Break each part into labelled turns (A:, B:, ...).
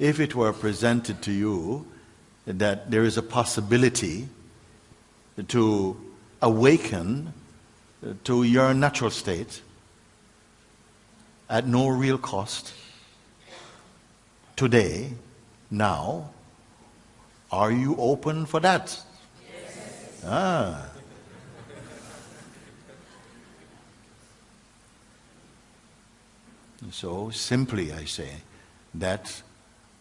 A: if it were presented to you that there is a possibility to awaken to your natural state at no real cost, today, now, are you open for that? Yes. Ah. So simply I say that,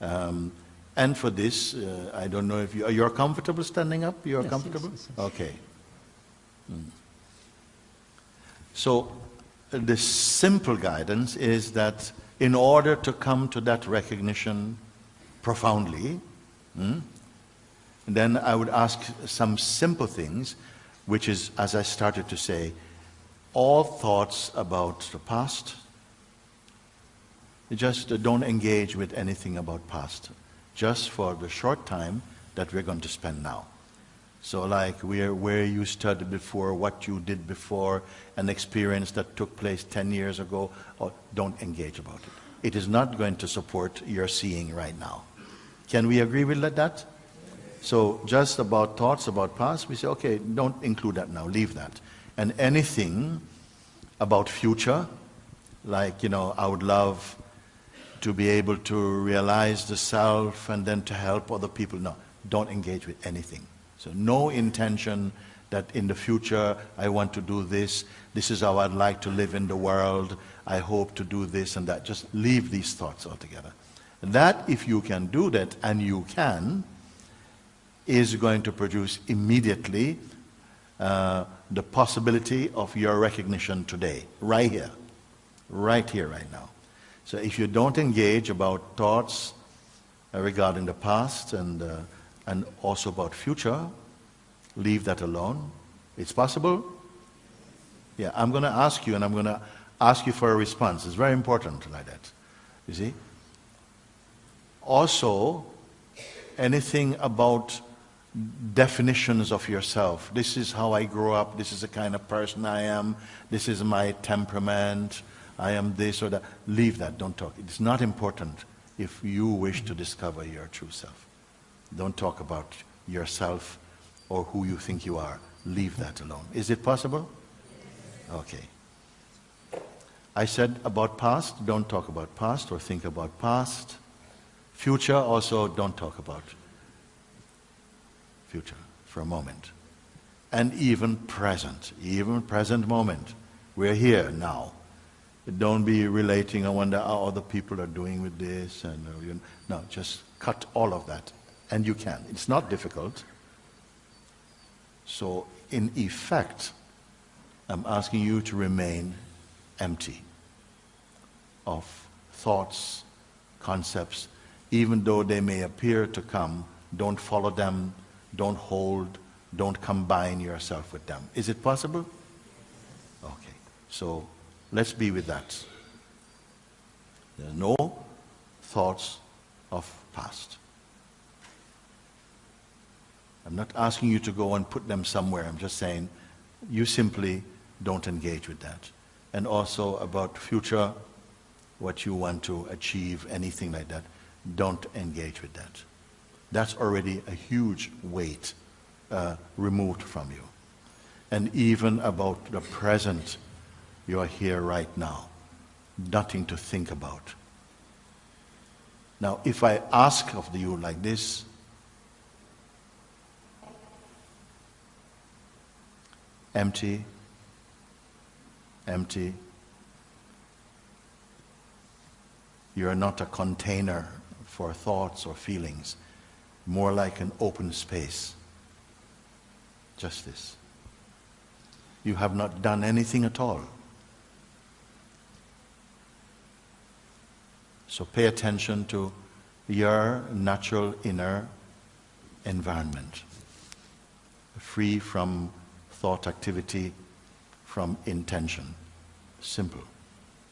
A: and for this, I don't know if you're comfortable standing up? You're comfortable?
B: Yes.
A: Okay. So the simple guidance is that in order to come to that recognition profoundly, then I would ask some simple things, which is, as I started to say, all thoughts about the past. Just don't engage with anything about past, just for the short time that we're going to spend now. So like where you studied before, what you did before, an experience that took place 10 years ago, or don't engage about it. It is not going to support your seeing right now. Can we agree with that? So just about thoughts about past, we say, okay, don't include that now, leave that. And anything about future, like, I would love to be able to realize the self and then to help other people. No, don't engage with anything. So no intention that in the future I want to do this, this is how I'd like to live in the world, I hope to do this and that. Just leave these thoughts altogether. That, if you can do that, and you can, is going to produce immediately the possibility of your recognition today, right here, right now. So if you don't engage about thoughts regarding the past and also about future, leave that alone. It's possible? Yeah, I'm going to ask you, and I'm going to ask you for a response. It's very important like that. You see? Also, anything about definitions of yourself. This is how I grew up. This is the kind of person I am. This is my temperament. I am this or that. Leave that. Don't talk. It's not important if you wish to discover your true self. Don't talk about yourself or who you think you are. Leave that alone. Is it possible? Okay. I said about past, don't talk about past or think about past. Future, also don't talk about future for a moment. And even present moment. We're here now. Don't be relating, I wonder how other people are doing with this. And no, just cut all of that. And you can. It's not difficult. So, in effect, I'm asking you to remain empty of thoughts, concepts. Even though they may appear to come, don't follow them, don't hold, don't combine yourself with them. Is it possible? Okay. So, let's be with that. There are no thoughts of past. I'm not asking you to go and put them somewhere. I'm just saying you simply don't engage with that. And also about future, what you want to achieve, anything like that, don't engage with that. That's already a huge weight removed from you. And even about the present, you are here right now. Nothing to think about. Now, if I ask of you like this, empty, empty. You are not a container for thoughts or feelings, more like an open space. Just this. You have not done anything at all. So pay attention to your natural inner environment, free from thought activity, from intention. Simple.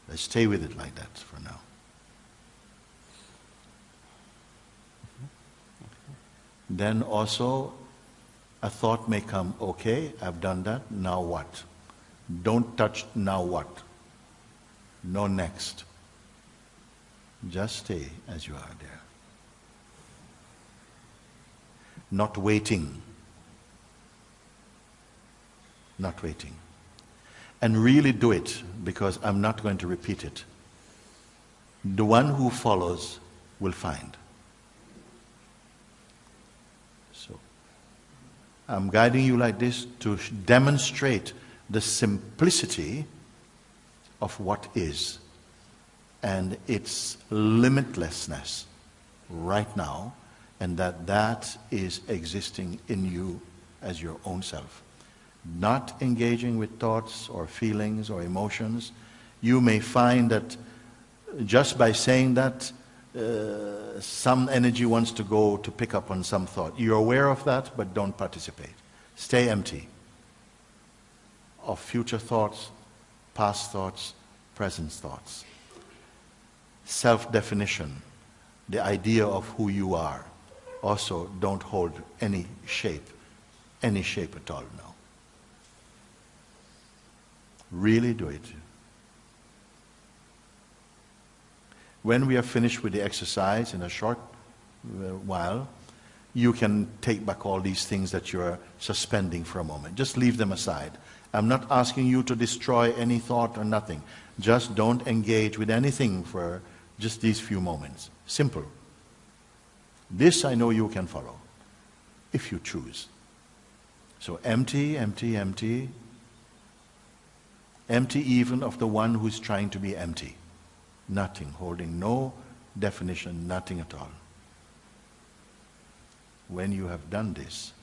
A: Let's stay with it like that for now. Then also, a thought may come, okay, I've done that, now what? Don't touch, now what? No next. Just stay as you are there. not waiting. Not waiting. And really do it, because I'm not going to repeat it. The one who follows will find. So, I'm guiding you like this to demonstrate the simplicity of what is and its limitlessness right now, and that is existing in you as your own self. Not engaging with thoughts or feelings or emotions. You may find that just by saying that, some energy wants to go to pick up on some thought. You're aware of that, but don't participate. Stay empty of future thoughts, past thoughts, present thoughts. Self-definition, the idea of who you are, also don't hold any shape at all now. Really do it. When we are finished with the exercise in a short while, you can take back all these things that you're suspending for a moment. Just leave them aside. I'm not asking you to destroy any thought or nothing. Just don't engage with anything for just these few moments. Simple. This I know you can follow, if you choose. So empty, empty, empty. Empty even of the one who's trying to be empty. Nothing, holding no definition, nothing at all. When you have done this,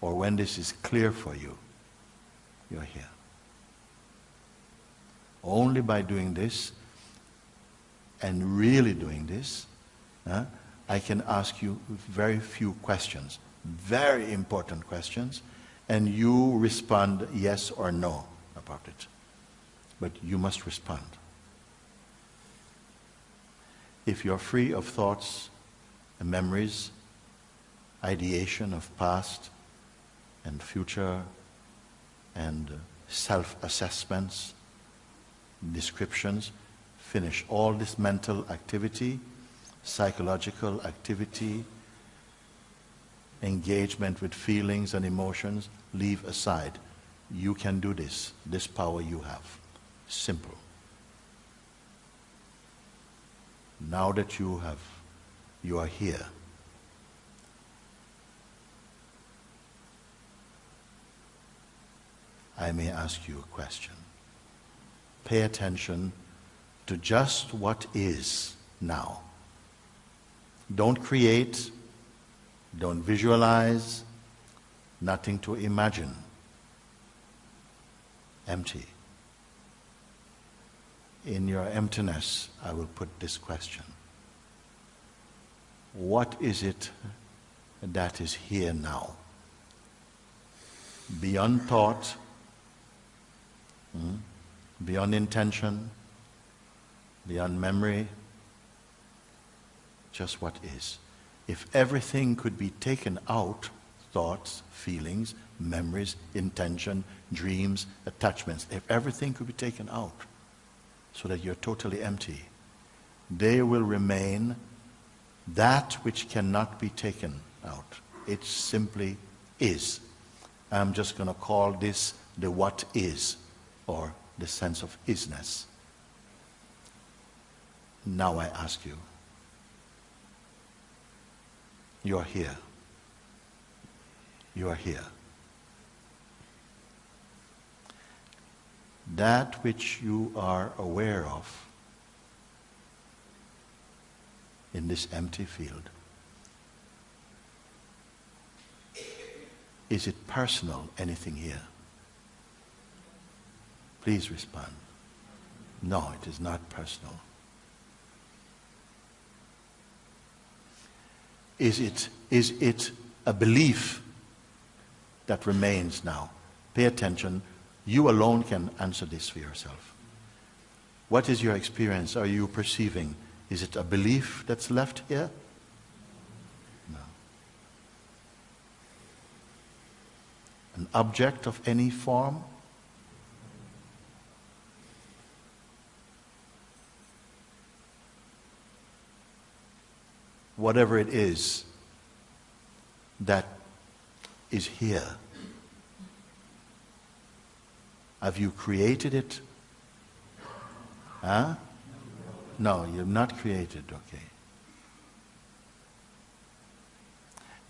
A: or when this is clear for you, you're here. Only by doing this, and really doing this, I can ask you very few questions, very important questions, and you respond yes or no about it. But you must respond. If you're free of thoughts and memories, ideation of past and future and self-assessments, descriptions, finish all this mental activity, psychological activity, engagement with feelings and emotions, leave aside. You can do this. This power you have. Simple. Now that you are here, I may ask you a question. Pay attention to just what is now. Don't create, don't visualize, nothing to imagine. Empty. In your emptiness, I will put this question. What is it that is here now? Beyond thought, beyond intention, beyond memory, just what is. If everything could be taken out, thoughts, feelings, memories, intention, dreams, attachments, if everything could be taken out so that you're totally empty, there will remain that which cannot be taken out. It simply is. I'm just going to call this the what is, or the sense of isness. Now I ask you, you are here. You are here. That which you are aware of in this empty field, is it personal, anything here? Please respond. No, it is not personal. Is it a belief that remains now? Pay attention. You alone can answer this for yourself. What is your experience? Are you perceiving? Is it a belief that's left here? No. An object of any form? Whatever it is that is here. Have you created it? Huh? No, you've not created, okay.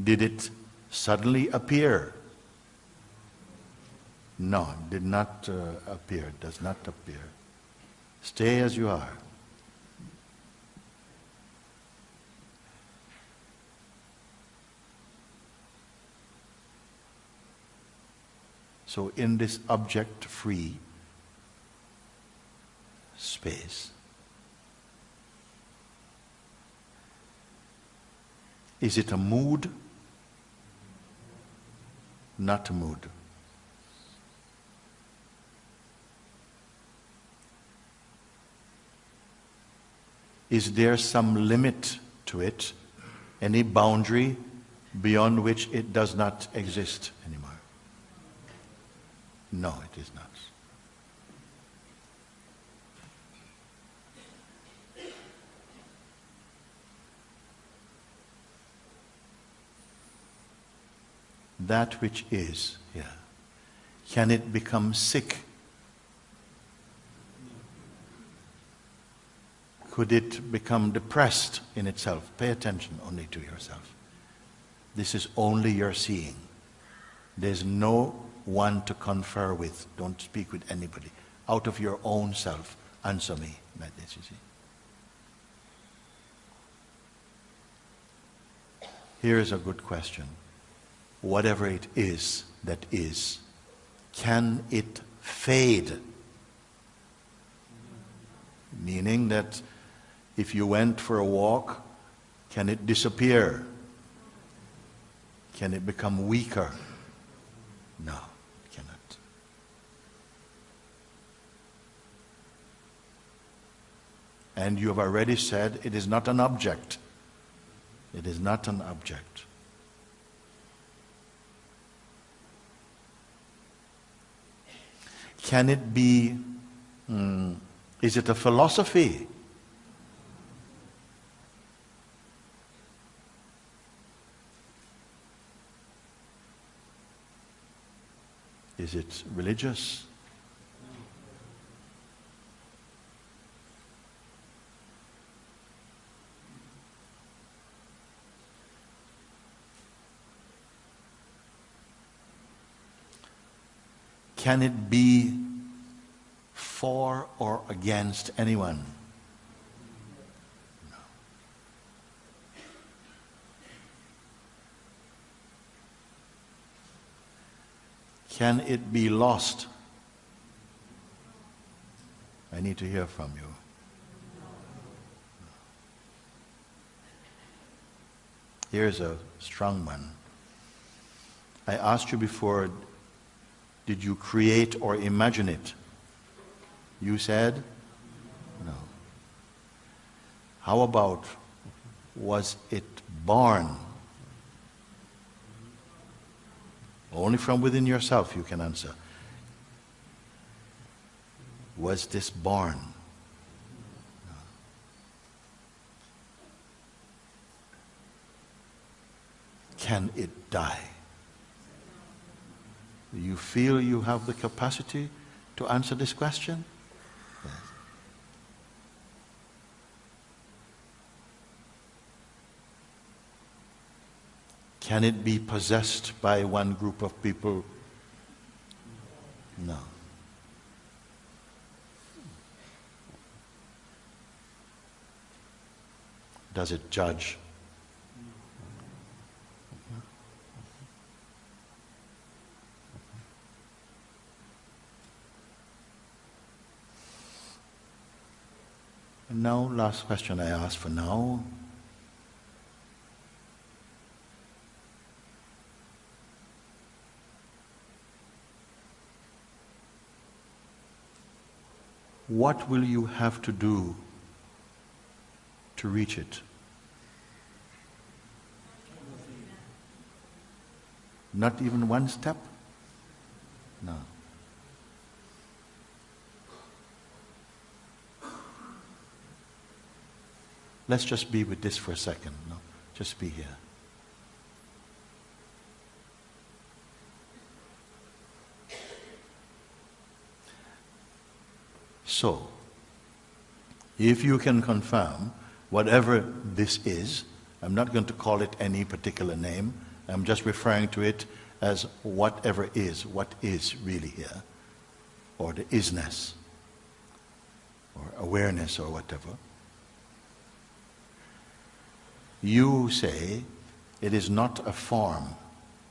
A: Did it suddenly appear? No, it did not appear, it does not appear. Stay as you are. So in this object-free space, is it a mood? Not a mood. Is there some limit to it? Any boundary beyond which it does not exist anymore? No, it is not. That which is here, can it become sick? Could it become depressed in itself? Pay attention only to yourself. This is only your seeing. There's no one to confer with. Don't speak with anybody. Out of your own self, answer me like this, you see. Here is a good question. Whatever it is that is, can it fade? Meaning that if you went for a walk, can it disappear? Can it become weaker? No, it cannot. And you have already said it is not an object. It is not an object. Can it be, is it a philosophy? Is it religious? Can it be for or against anyone? No. Can it be lost? I need to hear from you. Here's a strong one. I asked you before, did you create or imagine it? You said no. How about, was it born? Only from within yourself you can answer. Was this born? No. Can it die? Do you feel you have the capacity to answer this question? Yes. Can it be possessed by one group of people? No. Does it judge? And now, last question I ask for now. What will you have to do to reach it? Not even one step? No. Let's just be with this for a second. No? Just be here. So, if you can confirm whatever this is, I'm not going to call it any particular name, I'm just referring to it as whatever is, what is really here, or the isness, or awareness, or whatever. You say it is not a form,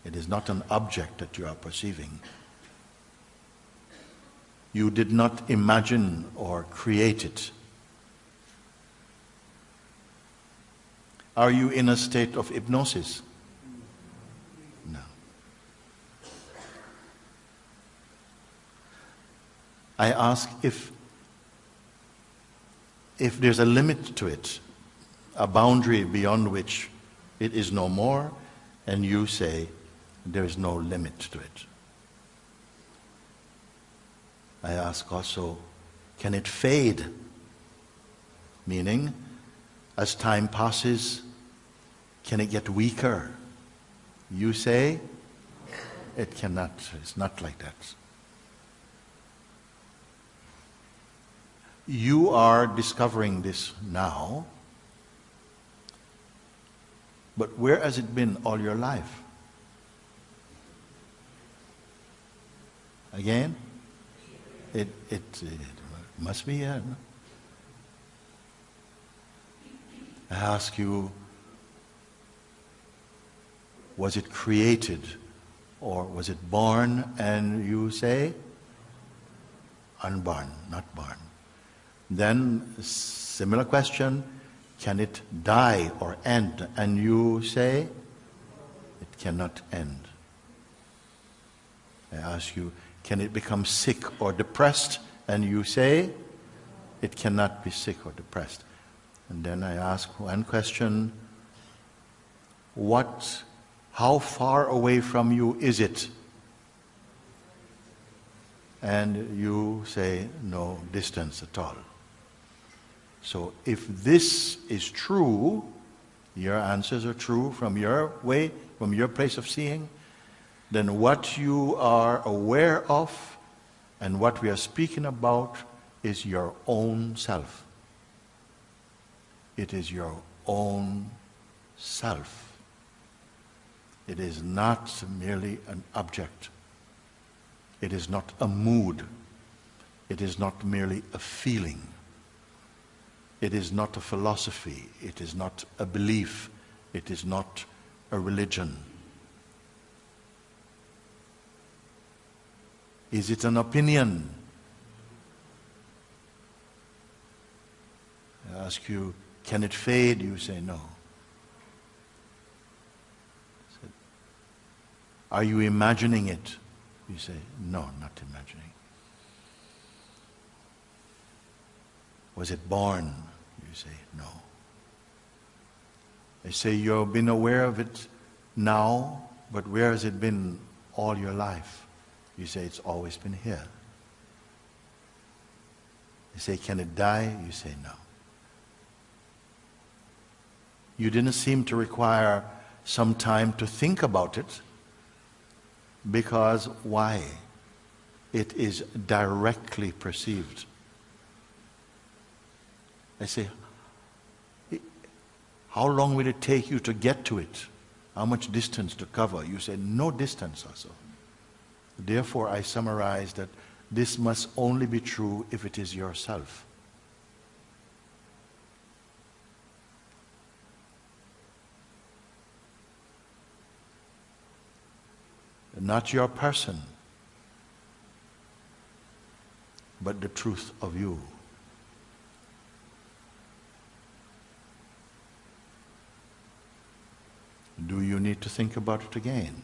A: it is not an object that you are perceiving. You did not imagine or create it. Are you in a state of hypnosis? No. I ask if there's a limit to it, a boundary beyond which it is no more, and you say there is no limit to it. I ask also, can it fade? Meaning, as time passes, can it get weaker? You say, it cannot, it's not like that. You are discovering this now, but where has it been all your life? Again? It must be here. No? I ask you, was it created or was it born? And you say, unborn, not born. Then, similar question, can it die or end? And you say, it cannot end. I ask you, can it become sick or depressed? And you say, it cannot be sick or depressed. And then I ask one question, how far away from you is it? And you say, no distance at all. So if this is true, your answers are true from your way, from your place of seeing, then what you are aware of and what we are speaking about is your own self. It is your own self. It is not merely an object. It is not a mood. It is not merely a feeling. It is not a philosophy. It is not a belief. It is not a religion. Is it an opinion? I ask you, can it fade? You say no. Are you imagining it? You say, no, not imagining. Was it born? You say, no. I say, you've been aware of it now, but where has it been all your life? You say, it's always been here. I say, can it die? You say, no. You didn't seem to require some time to think about it, because why? It is directly perceived. I say, how long will it take you to get to it? How much distance to cover? You say, no distance also. Therefore, I summarize that this must only be true if it is yourself. Not your person, but the truth of you. Do you need to think about it again?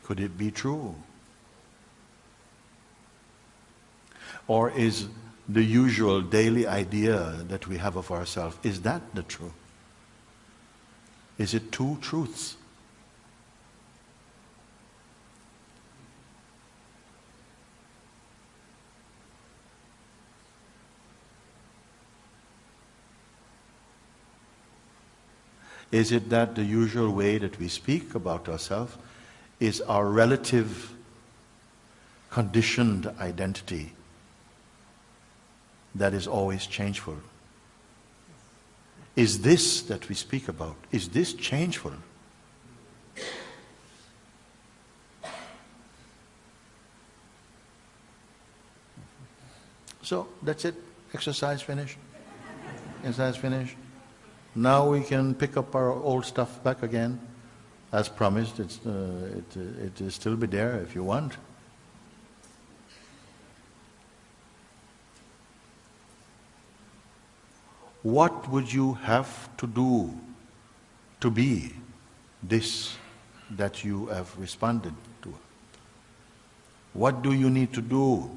A: Could it be true? Or is the usual daily idea that we have of ourselves, is that the truth? Is it two truths? Is it that the usual way that we speak about ourselves is our relative conditioned identity that is always changeful. Is this that we speak about, is this changeful? So that's it. Exercise finished. Exercise finished. Now we can pick up our old stuff back again. As promised, it will still be there if you want. What would you have to do to be this that you have responded to? What do you need to do?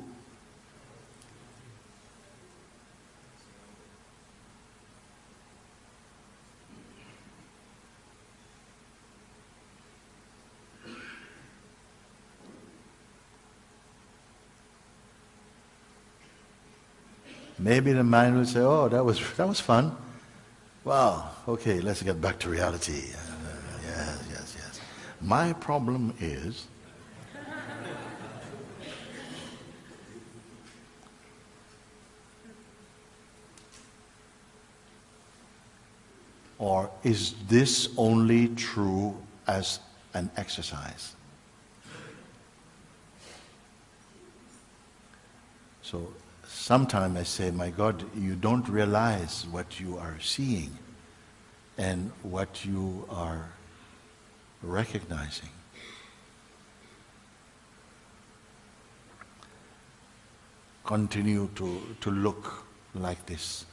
A: Maybe the mind will say, oh, that was fun. Wow, okay, let's get back to reality. Yes. My problem is, or is this only true as an exercise? So, sometimes I say, my God, you don't realize what you are seeing and what you are recognizing. Continue to look like this.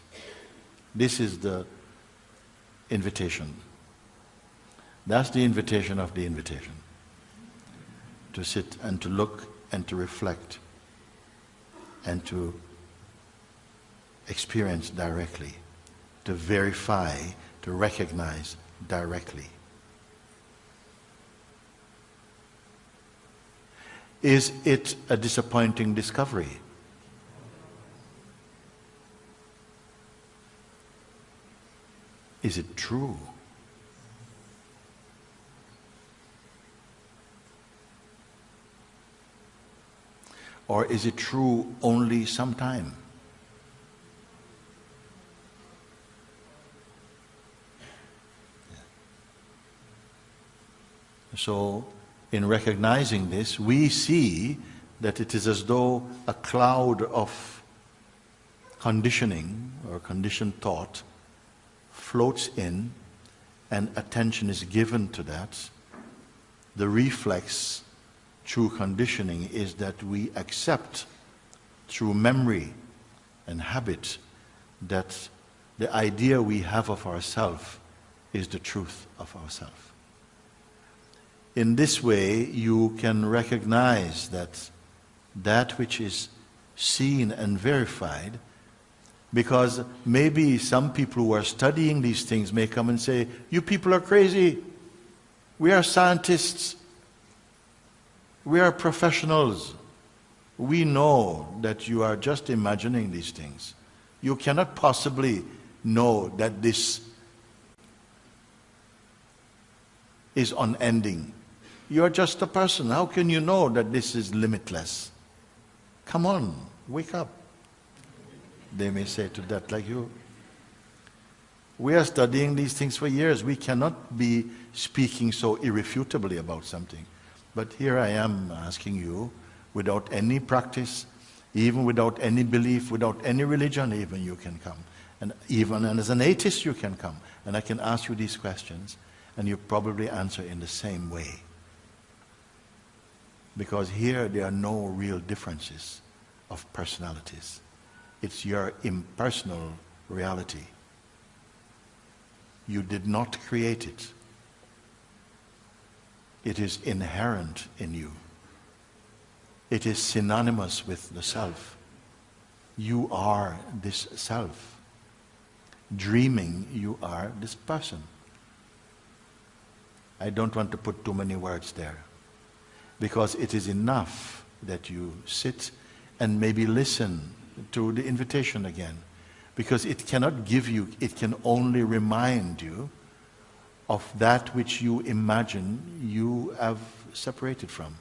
A: This is the invitation. That's the invitation of the invitation. To sit and to look and to reflect and to experience directly, to verify, to recognize directly. Is it a disappointing discovery? Is it true? Or is it true only sometime? So, in recognizing this, we see that it is as though a cloud of conditioning or conditioned thought floats in and attention is given to that. The reflex through conditioning is that we accept through memory and habit that the idea we have of ourselves is the truth of ourselves. In this way, you can recognize that which is seen and verified, because maybe some people who are studying these things may come and say, you people are crazy. We are scientists. We are professionals. We know that you are just imagining these things. You cannot possibly know that this is unending. You are just a person. How can you know that this is limitless? Come on, wake up. They may say to that like you. We are studying these things for years. We cannot be speaking so irrefutably about something. But here I am asking you, without any practice, even without any belief, without any religion even, you can come. And even as an atheist you can come. And I can ask you these questions, and you probably answer in the same way. Because here there are no real differences of personalities. It's your impersonal reality. You did not create it. It is inherent in you. It is synonymous with the self. You are this self. Dreaming, you are this person. I don't want to put too many words there, because it is enough that you sit and maybe listen to the invitation again, because it cannot give you, it can only remind you of that which you imagine you have separated from.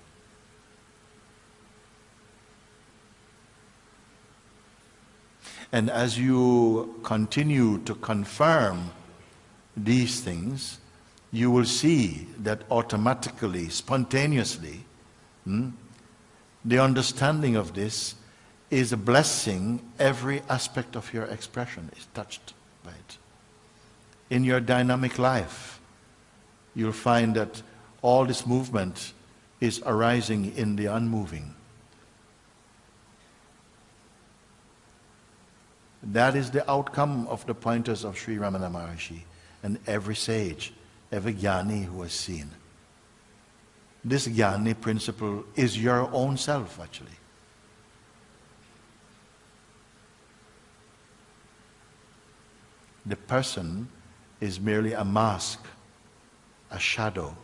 A: And as you continue to confirm these things, you will see that automatically, spontaneously, the understanding of this is a blessing. Every aspect of your expression is touched by it. In your dynamic life, you'll find that all this movement is arising in the unmoving. That is the outcome of the pointers of Sri Ramana Maharshi and every sage, every jnani who has seen. This jnani principle is your own self, actually. The person is merely a mask, a shadow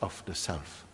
A: of the self.